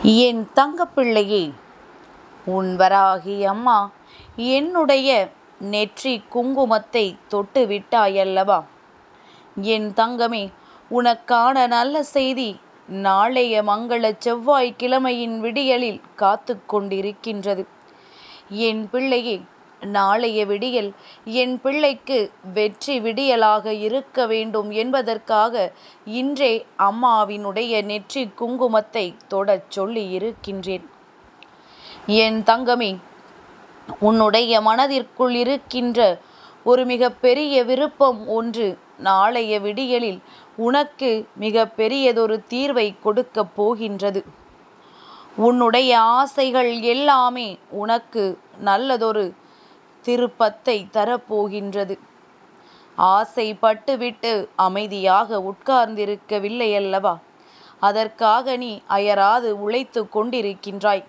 என் தங்கப்பிள்ளையே, உன் வராகி அம்மா என்னுடைய நெற்றி குங்குமத்தை தொட்டு விட்டாயல்லவா? என் தங்கமே, உனக்கான நல்ல செய்தி நாளைய மங்கள செவ்வாய்க்கிழமையின் விடியலில் காத்து கொண்டிருக்கின்றது. என் பிள்ளையே, நாளைய விடியல் என் பிள்ளைக்கு வெற்றி விடியலாக இருக்க வேண்டும் என்பதற்காக இன்றே அம்மாவினுடைய நெற்றி குங்குமத்தை தொடச் சொல்லி இருக்கின்றேன். என் தங்கமே, உன்னுடைய மனதிற்குள் இருக்கின்ற ஒரு மிக பெரிய விருப்பம் ஒன்று நாளைய விடியலில் உனக்கு மிக பெரியதொரு தீர்வை கொடுக்கப் போகின்றது. உன்னுடைய ஆசைகள் எல்லாமே உனக்கு நல்லதொரு திருப்பத்தை தரப்போகின்றது. ஆசைப்பட்டுவிட்டு அமைதியாக உட்கார்ந்திருக்கவில்லை அல்லவா? அதற்காக நீ அயராது உழைத்து கொண்டிருக்கின்றாய்.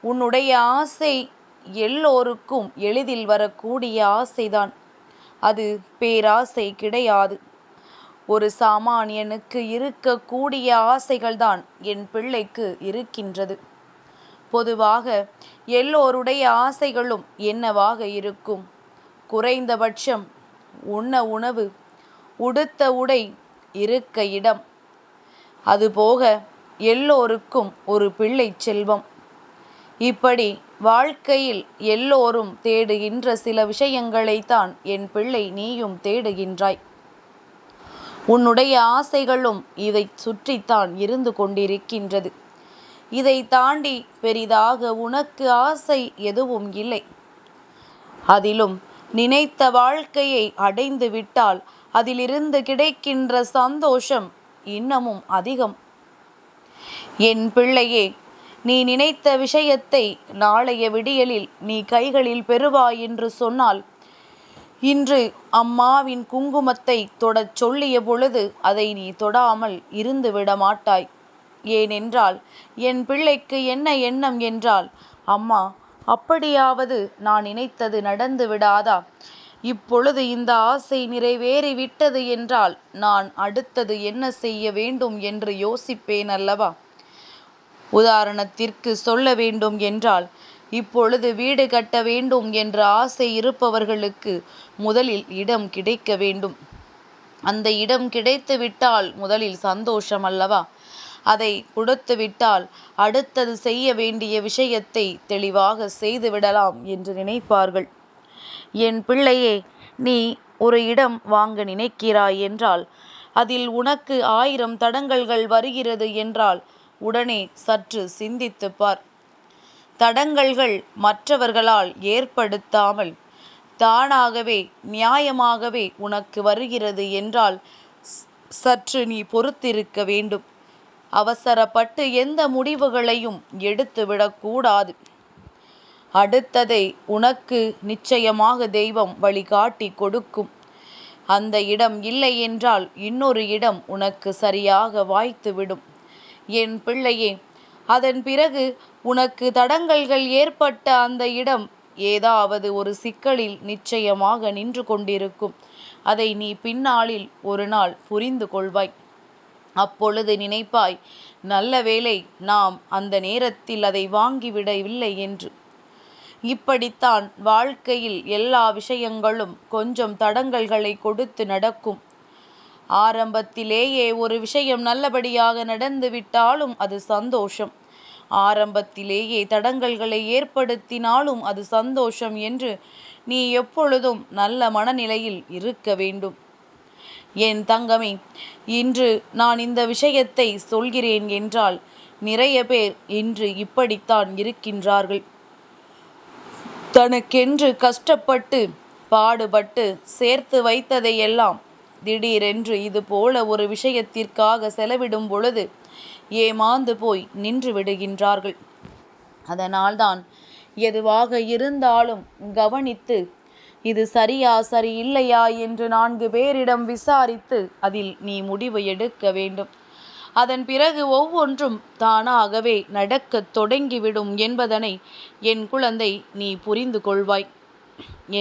உன்னுடைய ஆசை எல்லோருக்கும் எளிதில் வரக்கூடிய ஆசைதான். அது பேராசை கிடையாது. ஒரு சாமானியனுக்கு இருக்கக்கூடிய ஆசைகள்தான் என் பிள்ளைக்கு இருக்கின்றது. பொதுவாக எல்லோருடைய ஆசைகளும் என்னவாக இருக்கும்? குறைந்தபட்சம் உண்ண உணவு, உடுத்த உடை, இருக்க இடம். அதுபோக எல்லோருக்கும் ஒரு பிள்ளை செல்வம். இப்படி வாழ்க்கையில் எல்லோரும் தேடுகின்ற சில விஷயங்களைத்தான் என் பிள்ளை நீயும் தேடுகின்றாய். உன்னுடைய ஆசைகளும் இதை சுற்றித்தான் இருந்து கொண்டிருக்கின்றது. இதை தாண்டி பெரிதாக உனக்கு ஆசை எதுவும் இல்லை. அதிலும் நினைத்த வாழ்க்கையை அடைந்து விட்டால் அதிலிருந்து கிடைக்கின்ற சந்தோஷம் இன்னமும் அதிகம். என் பிள்ளையே, நீ நினைத்த விஷயத்தை நாளைய விடியலில் நீ கைகளில் பெறுவாய் என்று சொன்னால், இன்று அம்மாவின் குங்குமத்தை தொடச் சொல்லிய பொழுது அதை நீ தொடாமல் இருந்து விட மாட்டாய். ஏனென்றால் என் பிள்ளைக்கு என்ன எண்ணம் என்றால், அம்மா, அப்படியாவது நான் நினைத்தது நடந்து விடாதா? இப்பொழுது இந்த ஆசை நிறைவேறிவிட்டது என்றால் நான் அடுத்தது என்ன செய்ய வேண்டும் என்று யோசிப்பேன் அல்லவா? உதாரணத்திற்கு சொல்ல வேண்டும் என்றால், இப்பொழுது வீடு கட்ட வேண்டும் என்ற ஆசை இருப்பவர்களுக்கு முதலில் இடம் கிடைக்க வேண்டும். அந்த இடம் கிடைத்து விட்டால் முதலில் சந்தோஷம் அல்லவா? அதை கொடுத்து விட்டால் அடுத்தது செய்ய வேண்டிய விஷயத்தை தெளிவாக செய்துவிடலாம் என்று நினைப்பார்கள். என் பிள்ளையே, நீ ஒரு இடம் வாங்க நினைக்கிறாய் என்றால், அதில் உனக்கு 1000 தடங்கல்கள் வருகிறது என்றால் உடனே சற்று சிந்தித்து பார். தடங்கல்கள் மற்றவர்களால் ஏற்படுத்தாமல் தானாகவே நியாயமாகவே உனக்கு வருகிறது என்றால் சற்று நீ பொறுத்திருக்க வேண்டும். அவசரப்பட்டு எந்த முடிவுகளையும் எடுத்துவிடக்கூடாது. அடுத்ததை உனக்கு நிச்சயமாக தெய்வம் வழிகாட்டி கொடுக்கும். அந்த இடம் இல்லை என்றால் இன்னொரு இடம் உனக்கு சரியாக வாய்த்துவிடும். என் பிள்ளையே, அதன் பிறகு உனக்கு தடங்கல்கள் ஏற்பட்ட அந்த இடம் ஏதாவது ஒரு சிக்கலில் நிச்சயமாக நின்று கொண்டிருக்கும். அதை நீ பின்னாளில் ஒரு நாள் புரிந்து கொள்வாய். அப்பொழுது நினைப்பாய், நல்ல வேளை நாம் அந்த நேரத்தில் அதை வாங்கிவிடவில்லை என்று. இப்படித்தான் வாழ்க்கையில் எல்லா விஷயங்களும் கொஞ்சம் தடங்கல்களை கொடுத்து நடக்கும். ஆரம்பத்திலேயே ஒரு விஷயம் நல்லபடியாக நடந்துவிட்டாலும் அது சந்தோஷம். ஆரம்பத்திலேயே தடங்கல்களை ஏற்படுத்தினாலும் அது சந்தோஷம் என்று நீ எப்பொழுதும் நல்ல மனநிலையில் இருக்க வேண்டும். என் தங்கமே, இன்று நான் இந்த விஷயத்தை சொல்கிறேன் என்றால் நிறைய பேர் இன்று இப்படித்தான் இருக்கின்றார்கள். தனக்கென்று கஷ்டப்பட்டு பாடுபட்டு சேர்த்து வைத்ததையெல்லாம் திடீரென்று இது போல ஒரு விஷயத்திற்காக செலவிடும் பொழுது ஏமாந்து போய் நின்று விடுகின்றார்கள். அதனால்தான் எதுவாக இருந்தாலும் கவனித்து, இது சரியா சரியில்லையா என்று 4 பேரிடம் விசாரித்து அதில் நீ முடிவு எடுக்க வேண்டும். அதன் பிறகு ஒவ்வொன்றும் தானாகவே நடக்கத் தொடங்கிவிடும் என்பதனை என் குழந்தை நீ புரிந்து கொள்வாய்.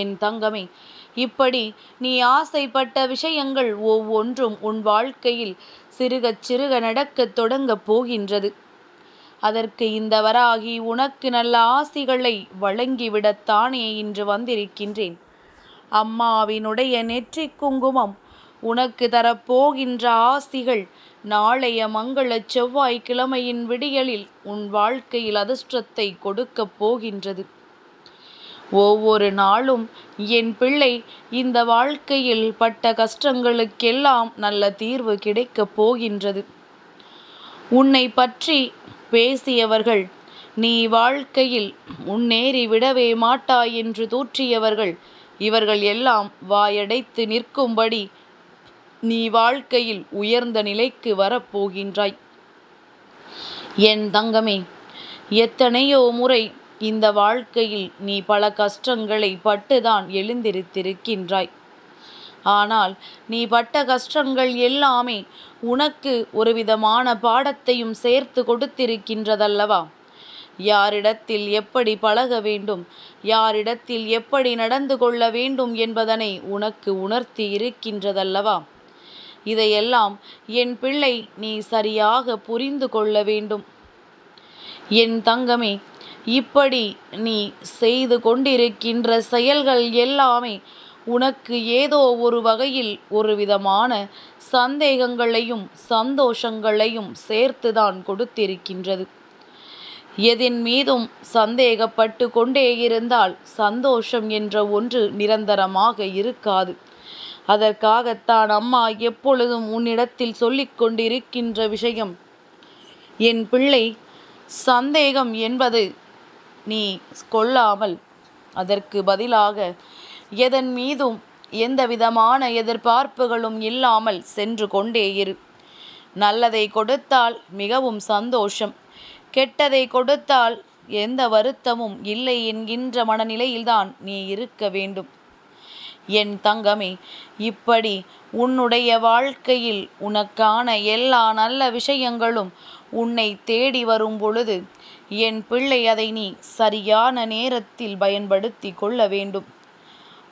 என் தங்கமே, இப்படி நீ ஆசைப்பட்ட விஷயங்கள் ஒவ்வொன்றும் உன் வாழ்க்கையில் சிறுக சிறுக நடக்கத் தொடங்கப் போகின்றது. அதற்கு இந்த வராகி உனக்கு நல்ல ஆசிகளை வழங்கிவிடத்தானே இன்று வந்திருக்கின்றேன். அம்மாவினுடைய நெற்றி குங்குமம் உனக்கு தரப்போகின்ற ஆசிகள் நாளைய மங்கள செவ்வாய்க்கிழமையின் விடியலில் உன் வாழ்க்கையில் அதிர்ஷ்டத்தை கொடுக்கப் போகின்றது. ஒவ்வொரு நாளும் என் பிள்ளை இந்த வாழ்க்கையில் பட்ட கஷ்டங்களுக்கெல்லாம் நல்ல தீர்வு கிடைக்கப் போகின்றது. உன்னை பற்றி பேசியவர்கள் நீ வாழ்க்கையில் முன்னேறி விடவே மாட்டாய் என்று தூற்றியவர்கள் இவர்கள் எல்லாம் வாயடைத்து நிற்கும்படி நீ வாழ்க்கையில் உயர்ந்த நிலைக்கு வரப்போகின்றாய். என் தங்கமே, எத்தனையோ முறை இந்த வாழ்க்கையில் நீ பல கஷ்டங்களை பட்டுதான் எழுந்திருத்திருக்கின்றாய். ஆனால் நீ பட்ட கஷ்டங்கள் எல்லாமே உனக்கு ஒரு விதமான பாடத்தையும் சேர்த்து கொடுத்திருக்கின்றதல்லவா? யாரிடத்தில் எப்படி பழக வேண்டும், யாரிடத்தில் எப்படி நடந்து கொள்ள வேண்டும் என்பதனை உனக்கு உணர்த்தி இருக்கின்றதல்லவா? இதையெல்லாம் என் பிள்ளை நீ சரியாக புரிந்து கொள்ள வேண்டும். என் தங்கமே, இப்படி நீ செய்து கொண்டிருக்கின்ற செயல்கள் எல்லாமே உனக்கு ஏதோ ஒரு வகையில் ஒரு விதமான சந்தேகங்களையும் சந்தோஷங்களையும் சேர்த்துதான் கொடுத்திருக்கின்றது. எதின் மீதும் சந்தேகப்பட்டு கொண்டே இருந்தால் சந்தோஷம் என்ற ஒன்று நிரந்தரமாக இருக்காது. அதற்காகத்தான் அம்மா எப்பொழுதும் உன்னிடத்தில் சொல்லிக் கொண்டிருக்கின்ற விஷயம், என் பிள்ளை, சந்தேகம் என்பது நீ கொள்ளாமல் அதற்கு பதிலாக எதன் மீதும் எந்த விதமான எதிர்பார்ப்புகளும் இல்லாமல் சென்று கொண்டே இரு. நல்லதை கொடுத்தால் மிகவும் சந்தோஷம், கெட்டதை கொடுத்தால் எந்த வருத்தமும் இல்லை என்கின்ற மனநிலையில்தான் நீ இருக்க வேண்டும். என் தங்கமே, இப்படி உன்னுடைய வாழ்க்கையில் உனக்கான எல்லா நல்ல விஷயங்களும் உன்னை தேடி வரும் பொழுது என் பிள்ளை அதை நீ சரியான நேரத்தில் பயன்படுத்தி கொள்ள வேண்டும்.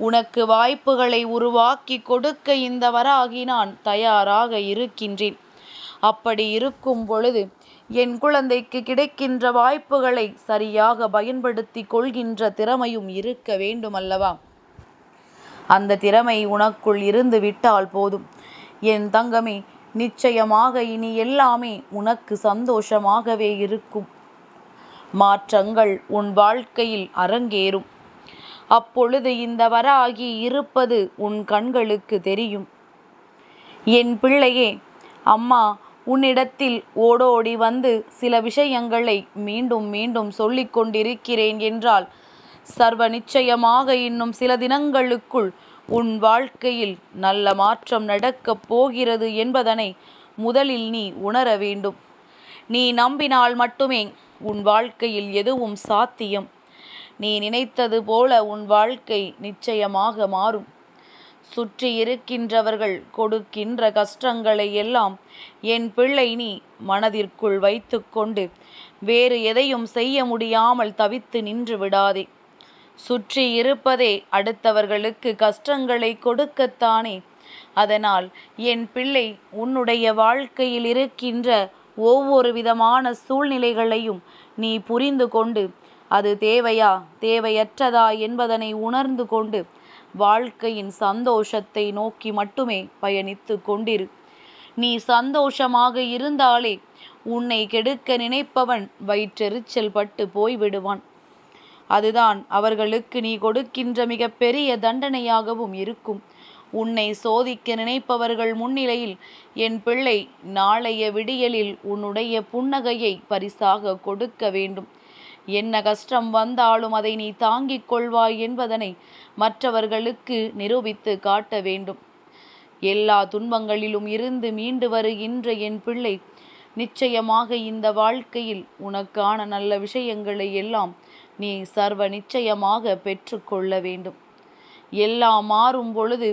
உனக்கு வாய்ப்புகளை உருவாக்கி கொடுக்க இந்த வராகி நான் தயாராக இருக்கின்றேன். அப்படி இருக்கும் பொழுது என் குழந்தைக்கு கிடைக்கின்ற வாய்ப்புகளை சரியாக பயன்படுத்தி கொள்கின்ற திறமையும் இருக்க வேண்டும் அல்லவா? அந்த திறமை உனக்குள் இருந்து விட்டால் போதும் என் தங்கமே, நிச்சயமாக இனி எல்லாமே உனக்கு சந்தோஷமாகவே இருக்கும். மாற்றங்கள் உன் வாழ்க்கையில் அரங்கேறும். அப்பொழுது இந்த வராகி இருப்பது உன் கண்களுக்கு தெரியும். என் பிள்ளையே, அம்மா உன்னிடத்தில் ஓடோடி வந்து சில விஷயங்களை மீண்டும் மீண்டும் சொல்லிக் கொண்டிருக்கிறேன் என்றால் சர்வ நிச்சயமாக இன்னும் சில தினங்களுக்குள் உன் வாழ்க்கையில் நல்ல மாற்றம் நடக்கப் போகிறது என்பதனை முதலில் நீ உணர வேண்டும். நீ நம்பினால் மட்டுமே உன் வாழ்க்கையில் எதுவும் சாத்தியம். நீ நினைத்தது போல உன் வாழ்க்கை நிச்சயமாக மாறும். சுற்றி இருக்கின்றவர்கள் கொடுக்கின்ற கஷ்டங்களை எல்லாம் என் பிள்ளை நீ மனதிற்குள் வைத்து கொண்டு வேறு எதையும் செய்ய முடியாமல் தவித்து நின்று விடாதே. சுற்றி இருப்பதே அடுத்தவர்களுக்கு கஷ்டங்களை கொடுக்கத்தானே. அதனால் என் பிள்ளை, உன்னுடைய வாழ்க்கையில் இருக்கின்ற ஒவ்வொரு விதமான சூழ்நிலைகளையும் நீ புரிந்து கொண்டு அது தேவையா தேவையற்றதா என்பதனை உணர்ந்து கொண்டு வாழ்க்கையின் சந்தோஷத்தை நோக்கி மட்டுமே பயணித்து கொண்டிரு. நீ சந்தோஷமாக இருந்தாலே உன்னை கெடுக்க நினைப்பவன் வயிற்றெரிச்சல் பட்டு போய்விடுவான். அதுதான் அவர்களுக்கு நீ கொடுக்கின்ற மிக பெரிய தண்டனையாகவும் இருக்கும். உன்னை சோதிக்க நினைப்பவர்கள் முன்னிலையில் என் பிள்ளை, நாளைய விடியலில் உன்னுடைய புன்னகையை பரிசாக கொடுக்க வேண்டும். என்ன கஷ்டம் வந்தாலும் அதை நீ தாங்கிக் கொள்வாய் என்பதனை மற்றவர்களுக்கு நிரூபித்து காட்ட வேண்டும். எல்லா துன்பங்களிலும் இருந்து மீண்டு வருகின்ற என் பிள்ளை, நிச்சயமாக இந்த வாழ்க்கையில் உனக்கான நல்ல விஷயங்களை எல்லாம் நீ சர்வ நிச்சயமாக பெற்று கொள்ள வேண்டும். எல்லாம் மாறும் பொழுது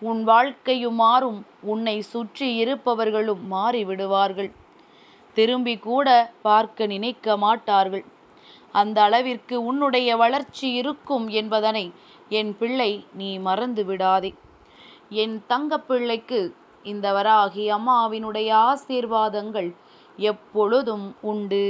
உன் வாழ்க்கையும் மாறும், உன்னை சுற்றி இருப்பவர்களும் மாறிவிடுவார்கள். திரும்பி கூட பார்க்க நினைக்க மாட்டார்கள். அந்த அளவிற்கு உன்னுடைய வளர்ச்சி இருக்கும் என்பதனை என் பிள்ளை நீ மறந்து விடாதே. என் தங்கப்பிள்ளைக்கு இந்த வராகி அம்மாவினுடைய ஆசீர்வாதங்கள் எப்பொழுதும் உண்டு.